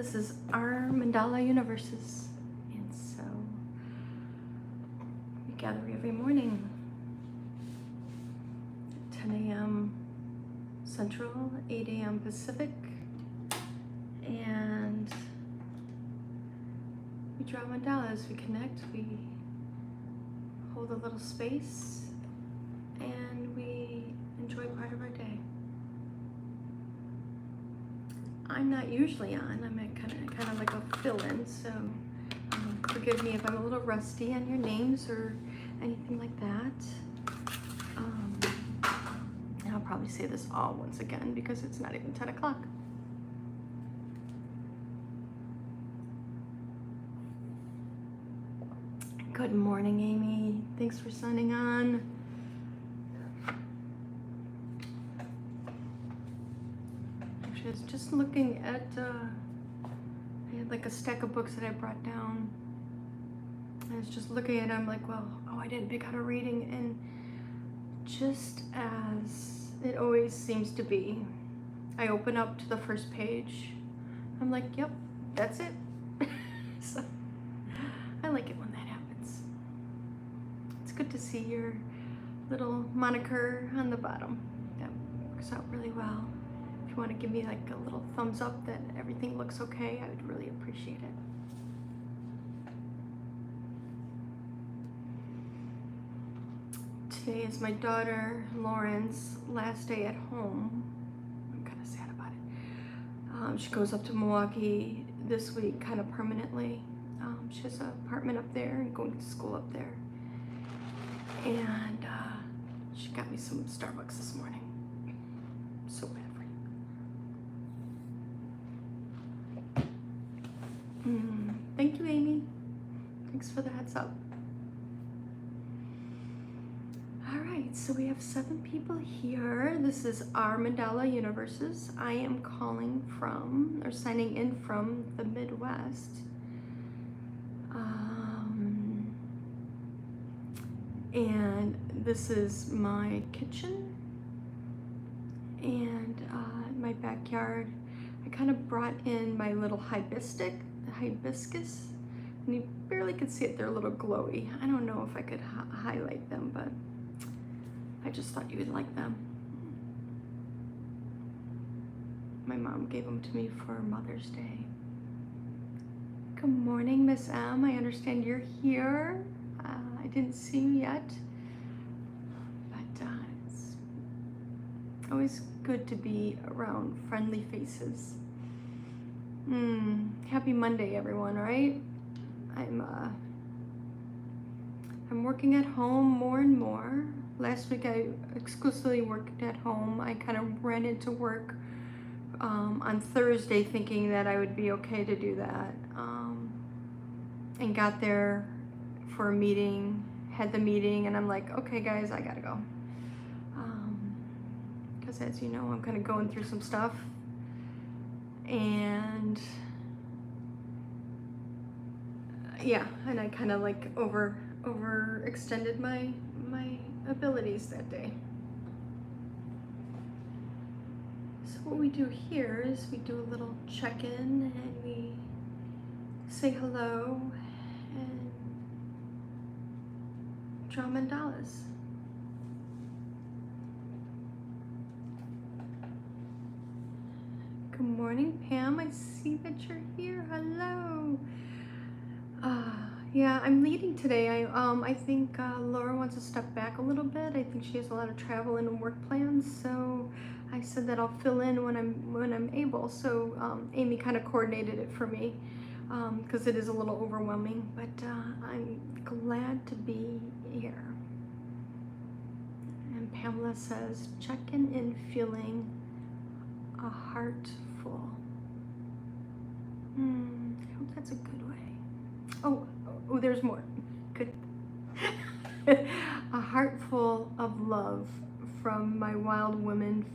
This is our Mandala Universes, and so we gather every morning at 10 a.m. Central, 8 a.m. Pacific, and we draw mandalas, we connect, we hold a little space, and we enjoy part of our day. I'm not usually on. I'm kind of like a fill-in, so forgive me if I'm a little rusty on your names or anything like that. And I'll probably say this all once again because it's not even 10 o'clock. Good morning, Amy. Thanks for signing on. I was just looking at, I had like a stack of books that I brought down. I was just looking at them like, well, I didn't pick out a reading. And just as it always seems to be, I open up to the first page. I'm like, yep, that's it. So I like it when that happens. It's good to see your little moniker on the bottom. That works out really well. If you want to give me like a little thumbs up that everything looks okay, I would really appreciate it. Today is my daughter Lauren's last day at home. I'm kind of sad about it. She goes up to Milwaukee this week kind of permanently. She has an apartment up there and going to school up there. And she got me some Starbucks this morning. So bad. Thank you, Amy. Thanks for the heads up. All right, so we have 7 people here. This is our Mandala Universes. I am calling from, or signing in from the Midwest. And this is my kitchen and my backyard. I kind of brought in my little hibiscus, and you barely could see it. They're a little glowy. I don't know if I could highlight them, but I just thought you would like them. My mom gave them to me for Mother's Day. Good morning, Miss M. I understand you're here. I didn't see you yet, but it's always good to be around friendly faces. Happy Monday, everyone, right? I'm working at home more and more. Last week I exclusively worked at home. I kind of ran into work on Thursday thinking that I would be okay to do that, and got there for a meeting, had the meeting, and I'm like, okay guys, I gotta go. Because as you know, I'm kind of going through some stuff, and yeah, and I kind of like overextended my abilities that day. So what we do here is we do a little check-in and we say hello and draw mandalas. Good morning, Pam. I see that you're here. Hello. Yeah, I'm leading today. I think Laura wants to step back a little bit. I think she has a lot of travel and work plans, so I said that I'll fill in when I'm able. So Amy kind of coordinated it for me because it is a little overwhelming, but I'm glad to be here. And Pamela says, check-in and feeling a heart full. I hope that's a good way. Oh, there's more. Good. A heart full of love from my Wild Women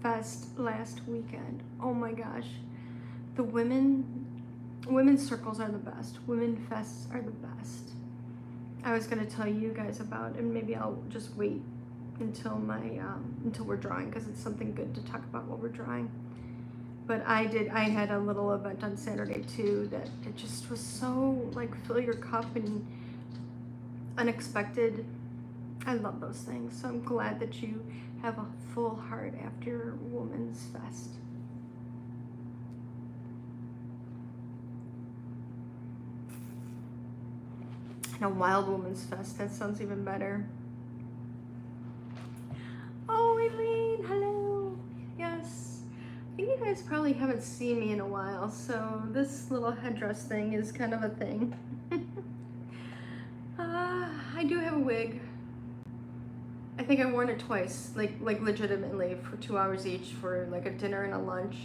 Fest last weekend. Oh my gosh. The women's circles are the best. Women fests are the best. I was going to tell you guys about, and maybe I'll just wait until until we're drawing, because it's something good to talk about while we're drawing. But I had a little event on Saturday too that it just was so like fill your cup and unexpected. I love those things. So I'm glad that you have a full heart after Women's Fest. And a Wild Woman's Fest, that sounds even better. Oh, Eileen, hello. Yes. I think you guys probably haven't seen me in a while, so this little headdress thing is kind of a thing. I do have a wig. I think I've worn it twice, like legitimately for 2 hours each for like a dinner and a lunch.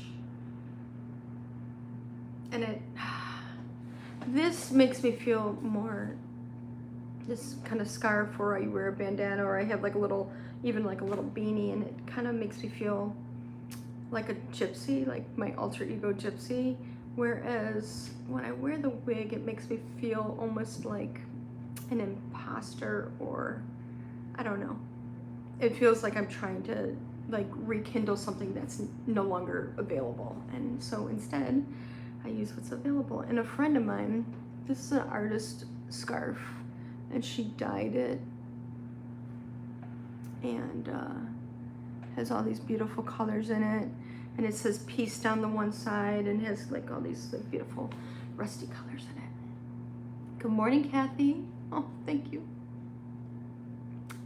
And this makes me feel more, this kind of scarf, or I wear a bandana, or I have like a little, even like a little beanie, and it kind of makes me feel like a gypsy, like my alter ego gypsy. Whereas when I wear the wig, it makes me feel almost like an imposter, or I don't know. It feels like I'm trying to like rekindle something that's no longer available. And so instead, I use what's available. And a friend of mine, this is an artist scarf, and she dyed it, and has all these beautiful colors in it. And it says peace down the one side, and has like all these like beautiful rusty colors in it. Good morning, Kathy. Oh, thank you.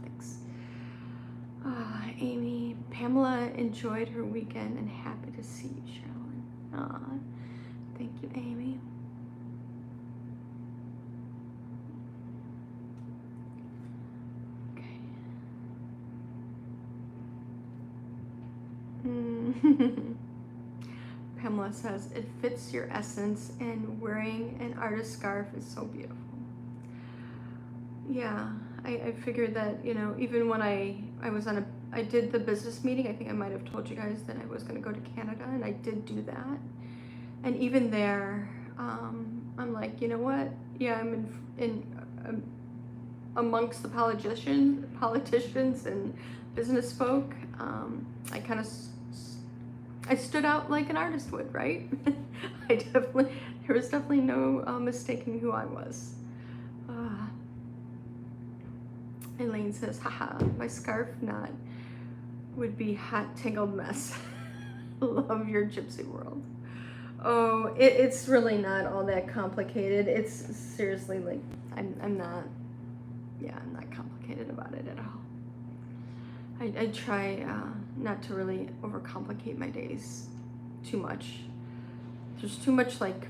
Thanks. Amy, Pamela enjoyed her weekend and happy to see you, Cherylyn. Thank you, Amy. Okay. Pamela says, it fits your essence, and wearing an artist scarf is so beautiful. Yeah, I figured that, you know, even when I was on I did the business meeting, I think I might have told you guys that I was going to go to Canada, and I did do that. And even there, I'm like, you know what? Yeah, I'm in amongst the politicians and business folk. I stood out like an artist would, right? There was definitely no mistaking who I was. Elaine says, haha, my scarf knot would be hot tangled mess. Love your gypsy world. Oh, it's really not all that complicated. It's seriously like, I'm not complicated about it at all. I try not to really overcomplicate my days too much. There's too much, like,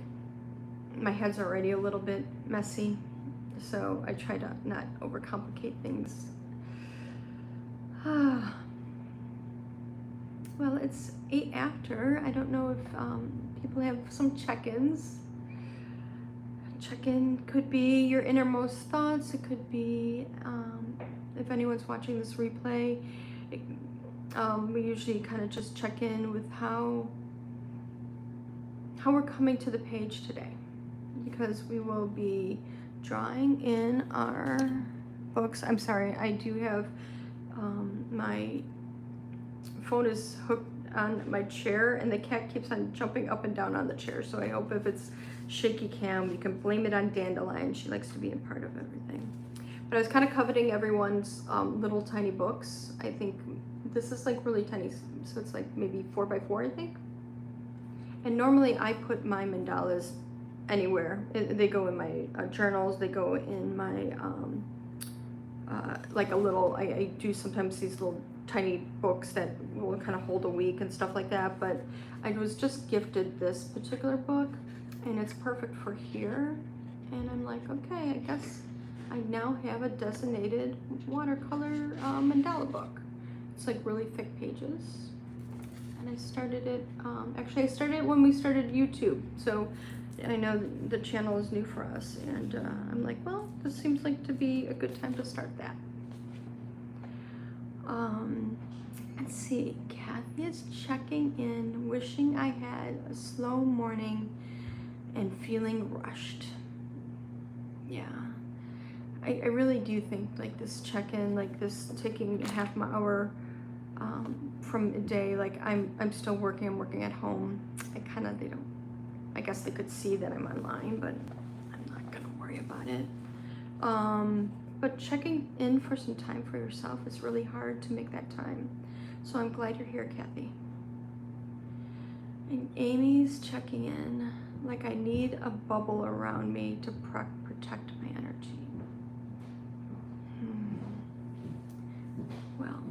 my head's already a little bit messy, so I try to not overcomplicate things. Well, it's 8 after. I don't know if people have some check-ins. Check-in could be your innermost thoughts. It could be, if anyone's watching this replay, we usually kind of just check in with how we're coming to the page today, because we will be drawing in our books. I'm sorry, I do have my phone is hooked on my chair, and the cat keeps on jumping up and down on the chair, so I hope if it's shaky cam, you can blame it on Dandelion. She likes to be a part of everything. But I was kind of coveting everyone's little tiny books. I think this is like really tiny, so it's like maybe 4x4, I think. And normally I put my mandalas anywhere. They go in my journals, they go in my like a little, I do sometimes these little tiny books that will kind of hold a week and stuff like that, but I was just gifted this particular book, and it's perfect for here. And I'm like, okay, I guess I now have a designated watercolor mandala book. It's like really thick pages. And I started it, actually I started it when we started YouTube. So I know the channel is new for us, and I'm like, well, this seems like to be a good time to start that. Let's see, Kathy is checking in, wishing I had a slow morning and feeling rushed. Yeah, I really do think like this check-in, like this taking a half hour from a day, like I'm still working, I'm working at home. They don't, I guess they could see that I'm online, but I'm not gonna worry about it. But checking in for some time for yourself is really hard to make that time. So I'm glad you're here, Kathy. And Amy's checking in, like I need a bubble around me to protect my energy. Well,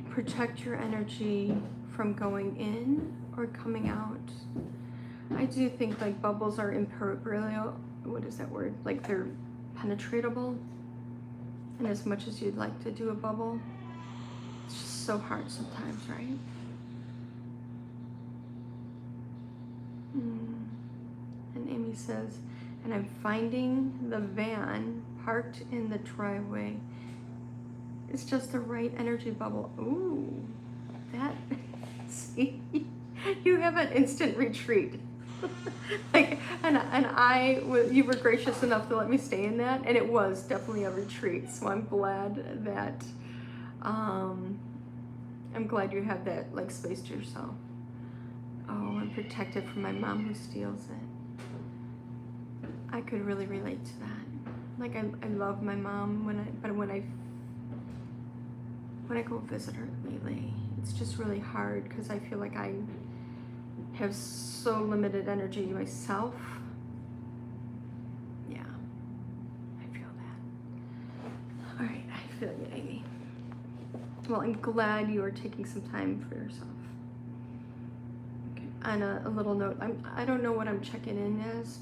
protect your energy from going in or coming out. I do think like bubbles are impermeable. What is that word? Like they're penetratable. And as much as you'd like to do a bubble, it's just so hard sometimes, right? And Amy says, and I'm finding the van parked in the driveway. It's just the right energy bubble. Ooh, that, see, you have an instant retreat. Like, you were gracious enough to let me stay in that, and it was definitely a retreat. So I'm glad that, I'm glad you have that like space to yourself. Oh, I'm protected from my mom who steals it. I could really relate to that. Like I love my mom but when I go visit her lately, it's just really hard because I feel like I have so limited energy myself. Yeah, I feel that. All right, I feel you, Amy. Well, I'm glad you are taking some time for yourself. Okay. On a little note, I don't know what I'm checking in as,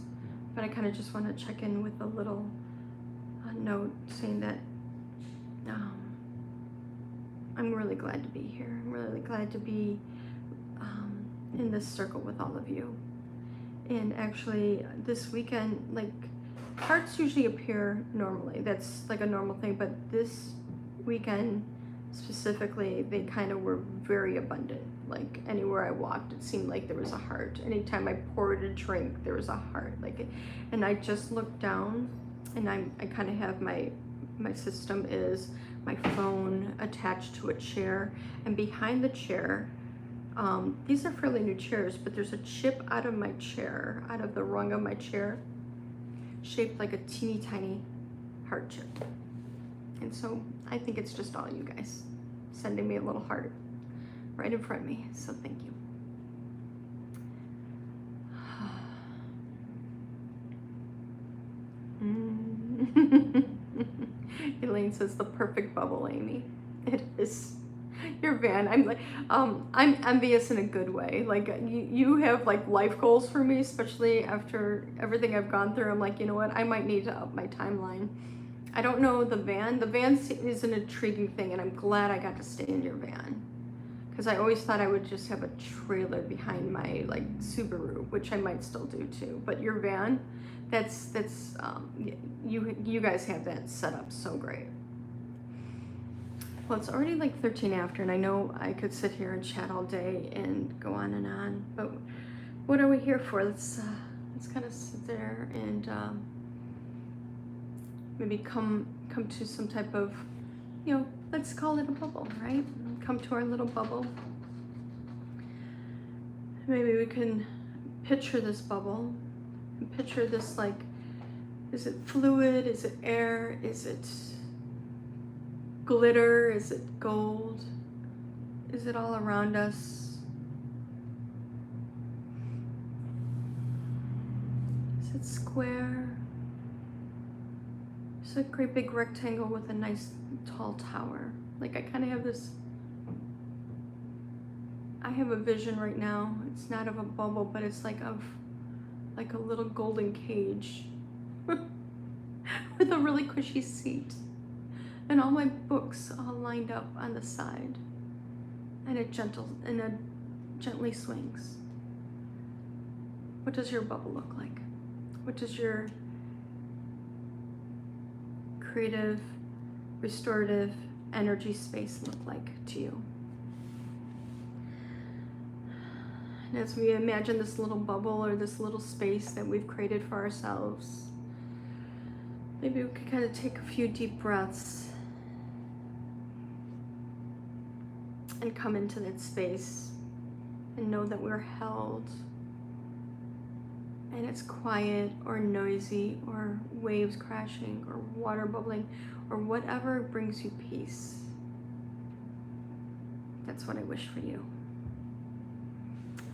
but I kind of just want to check in with a little note saying that I'm really glad to be here. I'm really glad to be in this circle with all of you. And actually this weekend, like hearts usually appear normally. That's like a normal thing, but this weekend specifically, they kind of were very abundant. Like anywhere I walked, it seemed like there was a heart. Anytime I poured a drink, there was a heart. And I just looked down, and I kind of have my system is my phone attached to a chair, and behind the chair, these are fairly new chairs, but there's a chip out of my chair, out of the rung of my chair, shaped like a teeny tiny heart chip. And so I think it's just all you guys sending me a little heart right in front of me. So thank you. Elaine says the perfect bubble, Amy. It is. Your van. I'm like, I'm envious in a good way. Like you have like life goals for me, especially after everything I've gone through. I'm like, you know what? I might need to up my timeline. I don't know the van. The van is an intriguing thing, and I'm glad I got to stay in your van, because I always thought I would just have a trailer behind my like Subaru, which I might still do too. But your van, that's you guys have that set up so great. Well, it's already like 13 after, and I know I could sit here and chat all day and go on, but what are we here for? Let's kind of sit there and maybe come to some type of, let's call it a bubble, right? Come to our little bubble. Maybe we can picture this bubble, and picture this like, is it fluid? Is it air? Is it glitter? Is it gold? Is it all around us? Is it square? It's a great big rectangle with a nice tall tower. Like I kind of have this, I have a vision right now. It's not of a bubble, but it's like of like a little golden cage with a really cushy seat. And all my books all lined up on the side, and it gently swings. What does your bubble look like? What does your creative, restorative energy space look like to you? And as we imagine this little bubble or this little space that we've created for ourselves, maybe we could kind of take a few deep breaths and come into that space and know that we're held, and it's quiet or noisy or waves crashing or water bubbling or whatever brings you peace. That's what I wish for you.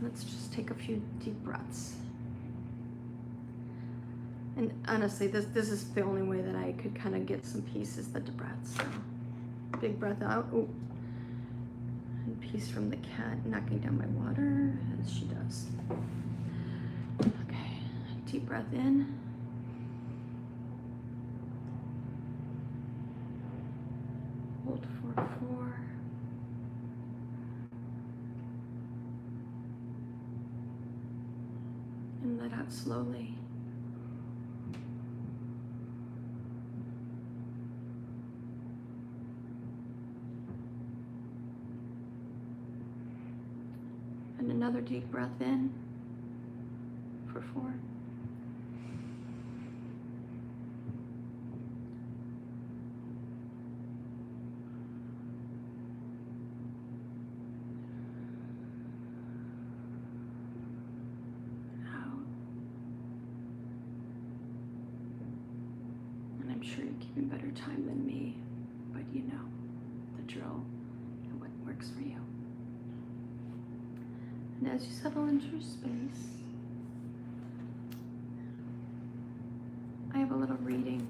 Let's just take a few deep breaths. And honestly, this is the only way that I could kind of get some peace, is the breaths. So big breath out. Ooh. And peace from the cat knocking down my water, as she does. Okay, deep breath in. Hold for 4. And let out slowly. And another deep breath in for 4. Out. And I'm sure you're keeping better time than me, but you know the drill and what works for you. And as you settle into your space, I have a little reading.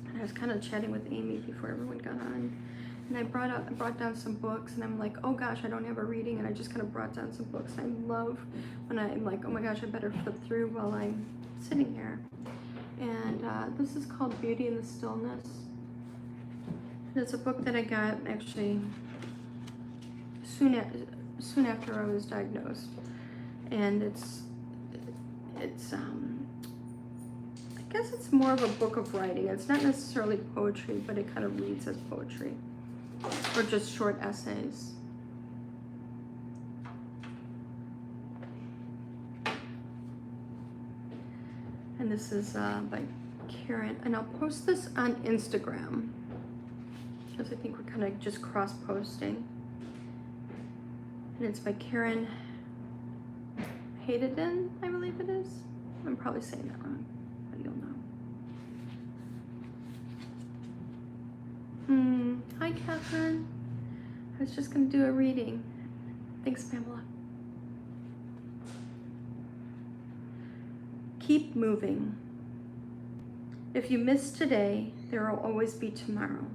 And I was kind of chatting with Amy before everyone got on. And I brought down some books, and I'm like, oh gosh, I don't have a reading. And I just kind of brought down some books. I love when I'm like, oh my gosh, I better flip through while I'm sitting here. And this is called Beauty in the Stillness. And it's a book that I got actually soon after I was diagnosed, and it's I guess it's more of a book of writing. It's not necessarily poetry, but it kind of reads as poetry, or just short essays. And this is by Karen, and I'll post this on Instagram because I think we're kind of just cross-posting. And it's by Karen Hayden, I believe it is. I'm probably saying that wrong, but you'll know. Hi, Catherine. I was just going to do a reading. Thanks, Pamela. Keep moving. If you miss today, there will always be tomorrow.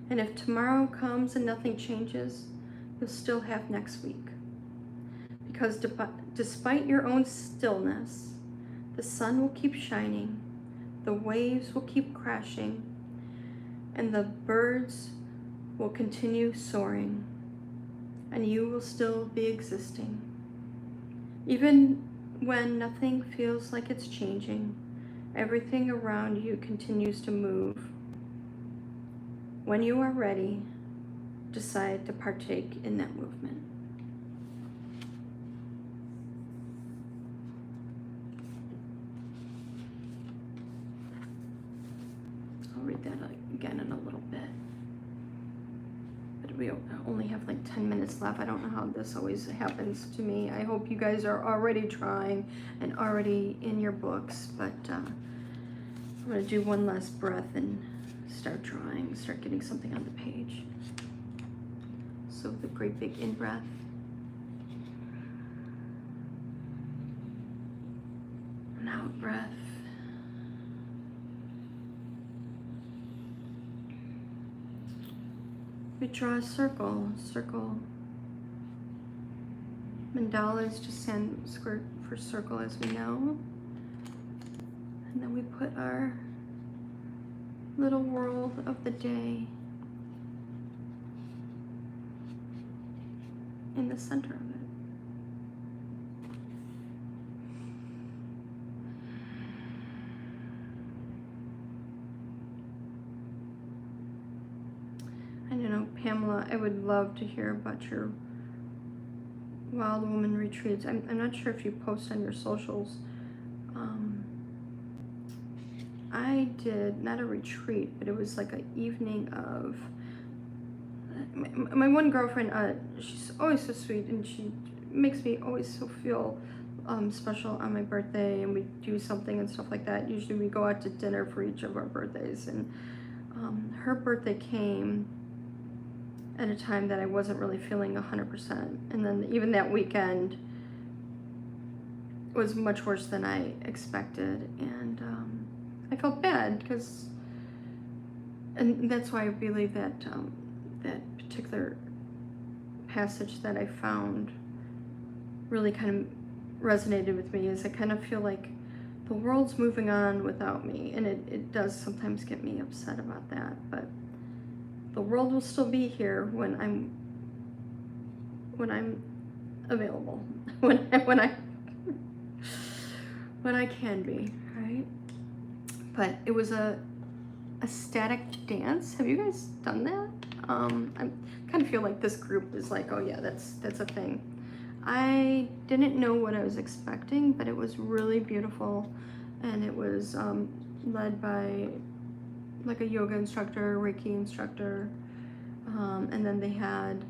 And if tomorrow comes and nothing changes, you'll still have next week. Because despite your own stillness, the sun will keep shining, the waves will keep crashing, and the birds will continue soaring, and you will still be existing. Even when nothing feels like it's changing, everything around you continues to move. When you are ready, decide to partake in that movement. I'll read that again in a little bit. But we only have like 10 minutes left. I don't know how this always happens to me. I hope you guys are already trying and already in your books, but I'm gonna do one last breath and start drawing, start getting something on the page. So the great big in-breath. And out-breath. We draw a circle. Mandala is just Sanskrit for circle, as we know. And then we put our little world of the day in the center of it. And you know, Pamela, I would love to hear about your Wild Woman retreats. I'm not sure if you post on your socials. I did not a retreat, but it was like an evening of my one girlfriend, she's always so sweet, and she makes me always so feel special on my birthday, and we do something and stuff like that. Usually we go out to dinner for each of our birthdays, and her birthday came at a time that I wasn't really feeling 100%, and then even that weekend was much worse than I expected, and I felt bad because, and that's why I believe that that particular passage that I found really kind of resonated with me, is I kind of feel like the world's moving on without me, and it does sometimes get me upset about that, but the world will still be here when I'm available, when I can be, right? But it was a static dance. Have you guys done that? I kind of feel like this group is like, oh yeah, that's a thing. I didn't know what I was expecting, but it was really beautiful, and it was led by like a yoga instructor, Reiki instructor, and then they had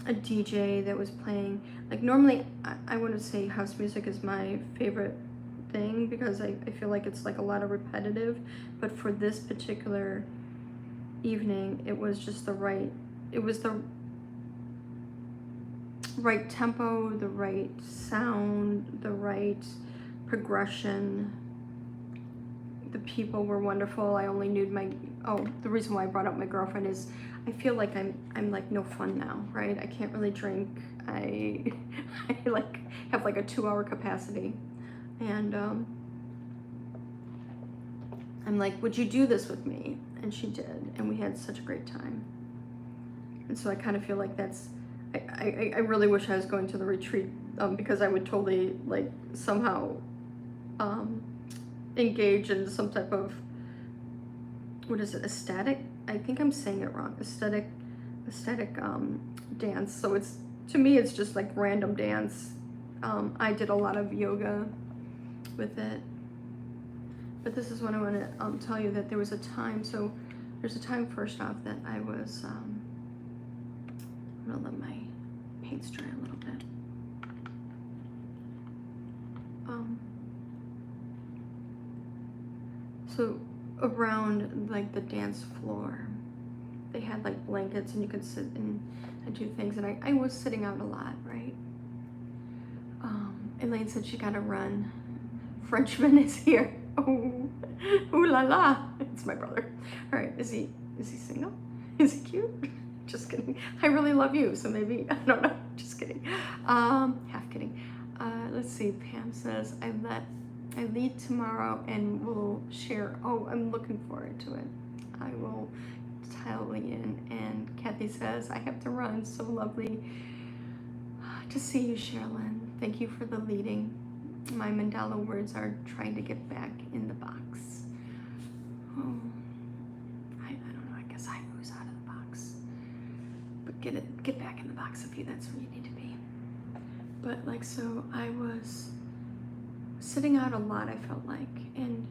a DJ that was playing. Like normally, I wouldn't say house music is my favorite thing because I feel like it's like a lot of repetitive, but for this particular evening, it was just the right tempo, the right sound, the right progression. The people were wonderful. I only knew the reason why I brought up my girlfriend is I feel like I'm like no fun now, right? I can't really drink. I like have like a 2-hour capacity, and I'm like, would you do this with me? And she did, and we had such a great time. And so I kind of feel like that's, I really wish I was going to the retreat, because I would totally like somehow engage in some type of, what is it, ecstatic? I think I'm saying it wrong. Aesthetic dance. So it's, to me, it's just like random dance. I did a lot of yoga with it. But this is what I want to tell you, that there was a time, so there's a time first off that I was, I'm gonna let my paints dry a little bit. So around like the dance floor, they had like blankets and you could sit and do things, and I was sitting out a lot, right? Elaine said she gotta run. Frenchman is here. Oh, ooh la la. It's my brother. All right, is he single? Is he cute? Just kidding. I really love you, so maybe, I don't know. Just kidding. Half kidding. Let's see. Pam says, I lead tomorrow and we'll share. Oh, I'm looking forward to it. I will tell in. And Kathy says, I have to run. So lovely to see you, Cherylyn. Thank you for the leading. My mandala words are trying to get back in the box. Oh, I don't know. I guess I ooze out of the box. But get back in the box if that's where you need to be. But like, so I was sitting out a lot, I felt like, and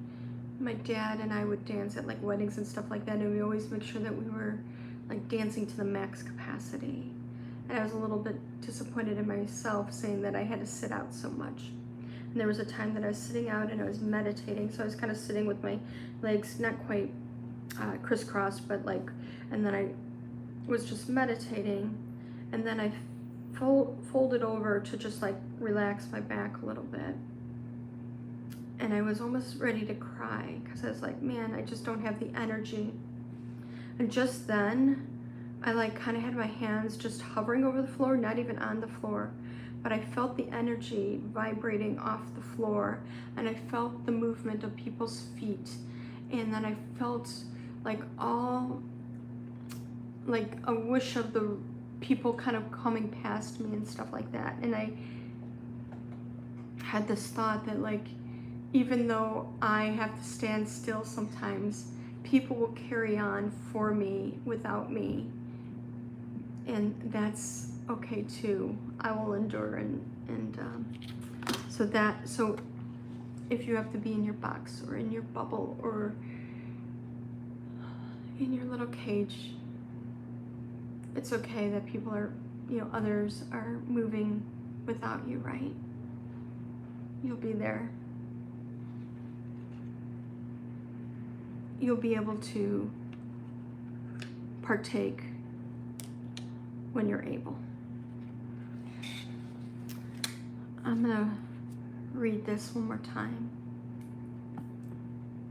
my dad and I would dance at like weddings and stuff like that, and we always make sure that we were like dancing to the max capacity. And I was a little bit disappointed in myself saying that I had to sit out so much. And there was a time that I was sitting out and I was meditating, so I was kind of sitting with my legs not quite crisscrossed, but like, and then I was just meditating, and then I folded over to just like relax my back a little bit. And I was almost ready to cry because I was like, man, I just don't have the energy. And just then, I like kind of had my hands just hovering over the floor, not even on the floor, but I felt the energy vibrating off the floor, and I felt the movement of people's feet. And then I felt like like a wish of the people kind of coming past me and stuff like that. And I had this thought that like, even though I have to stand still sometimes, people will carry on for me without me. And that's okay too. I will endure, and so if you have to be in your box or in your bubble or in your little cage, it's okay that people are, others are moving without you, right? You'll be there. You'll be able to partake when you're able. I'm gonna read this one more time,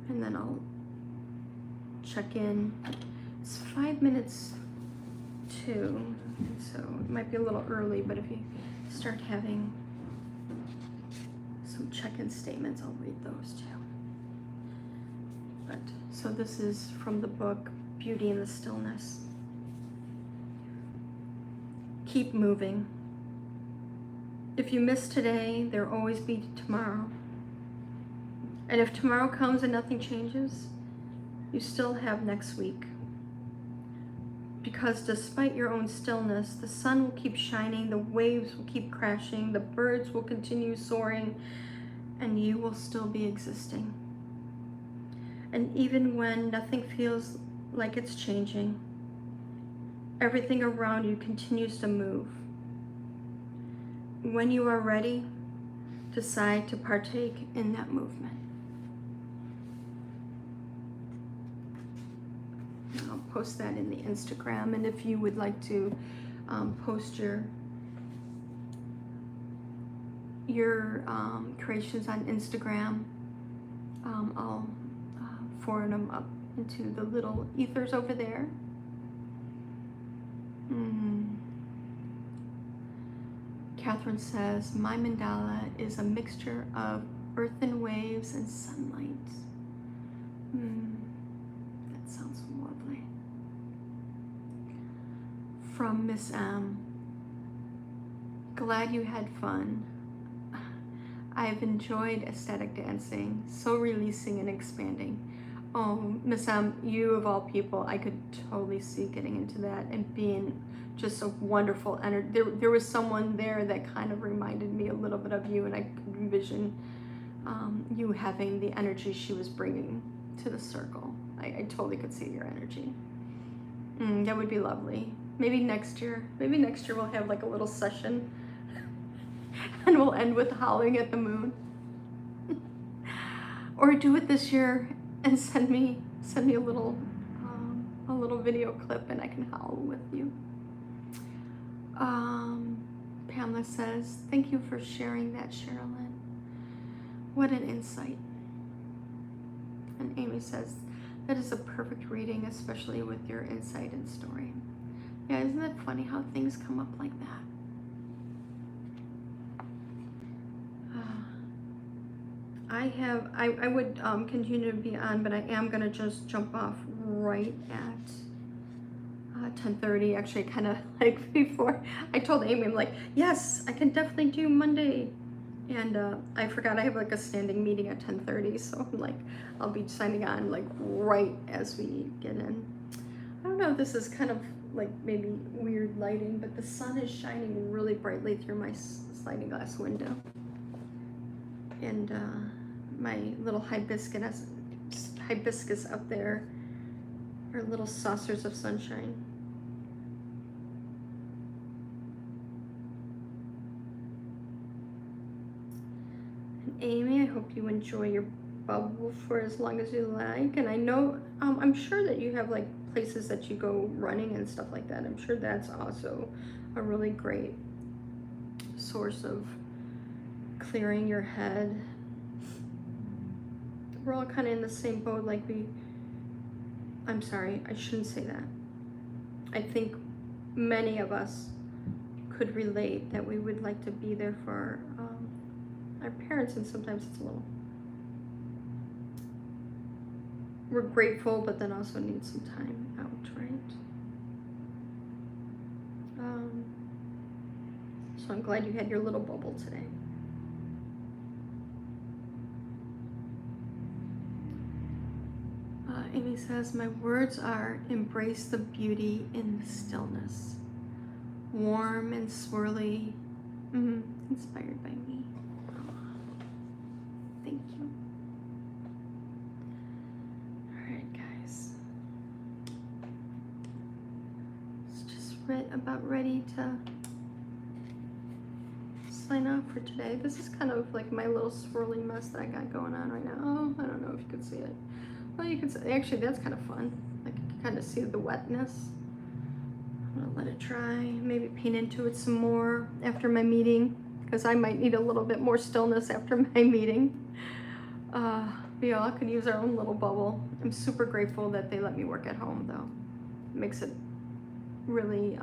and then I'll check in. It's 5 minutes to, so it might be a little early, but if you start having some check-in statements, I'll read those too. But so this is from the book Beauty in the Stillness. Keep moving. If you miss today, there'll always be tomorrow. And if tomorrow comes and nothing changes, you still have next week. Because despite your own stillness, the sun will keep shining, the waves will keep crashing, the birds will continue soaring, and you will still be existing. And even when nothing feels like it's changing, everything around you continues to move. When you are ready, decide to partake in that movement. And I'll post that in the Instagram, and if you would like to post your creations on Instagram, I'll forward them up into the little ethers over there. Catherine says, my mandala is a mixture of earthen waves and sunlight. That sounds lovely. From Miss M, glad you had fun. I've enjoyed ecstatic dancing, so releasing and expanding. Oh, Miss M, you of all people, I could totally see getting into that and being just a wonderful energy. There was someone there that kind of reminded me a little bit of you, and I could envision you having the energy she was bringing to the circle. I totally could see your energy. That would be lovely. Maybe next year we'll have like a little session and we'll end with howling at the moon. Or do it this year and send me a little video clip and I can howl with you. Pamela says, thank you for sharing that, Cherylyn. What an insight. And Amy says, that is a perfect reading, especially with your insight and story. Yeah, isn't it funny how things come up like that? I would continue to be on, but I am going to just jump off right at 10:30. Actually, kind of like before I told Amy, I'm like, yes, I can definitely do Monday. And I forgot I have like a standing meeting at 10:30, so I'm like, I'll be signing on like right as we get in. I don't know, this is kind of like maybe weird lighting, but the sun is shining really brightly through my sliding glass window. And my little hibiscus up there are little saucers of sunshine. And Amy, I hope you enjoy your bubble for as long as you like. And I know, I'm sure that you have like places that you go running and stuff like that. I'm sure that's also a really great source of clearing your head. We're all kind of in the same boat, like I'm sorry, I shouldn't say that. I think many of us could relate that we would like to be there for our parents, and sometimes it's a little, we're grateful, but then also need some time out, right? So I'm glad you had your little bubble today. Amy says, my words are embrace the beauty in the stillness. Warm and swirly, inspired by me. Thank you. All right, guys. Let's just about ready to sign off for today. This is kind of like my little swirly mess that I got going on right now. Oh, I don't know if you can see it. Well, you can see, actually that's kind of fun. I can kind of see the wetness. I'm gonna let it dry, maybe paint into it some more after my meeting, because I might need a little bit more stillness after my meeting. We all could use our own little bubble. I'm super grateful that they let me work at home though. It makes it really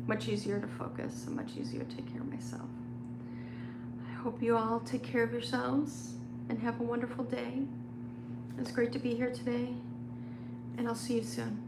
much easier to focus and much easier to take care of myself. I hope you all take care of yourselves and have a wonderful day. It's great to be here today, and I'll see you soon.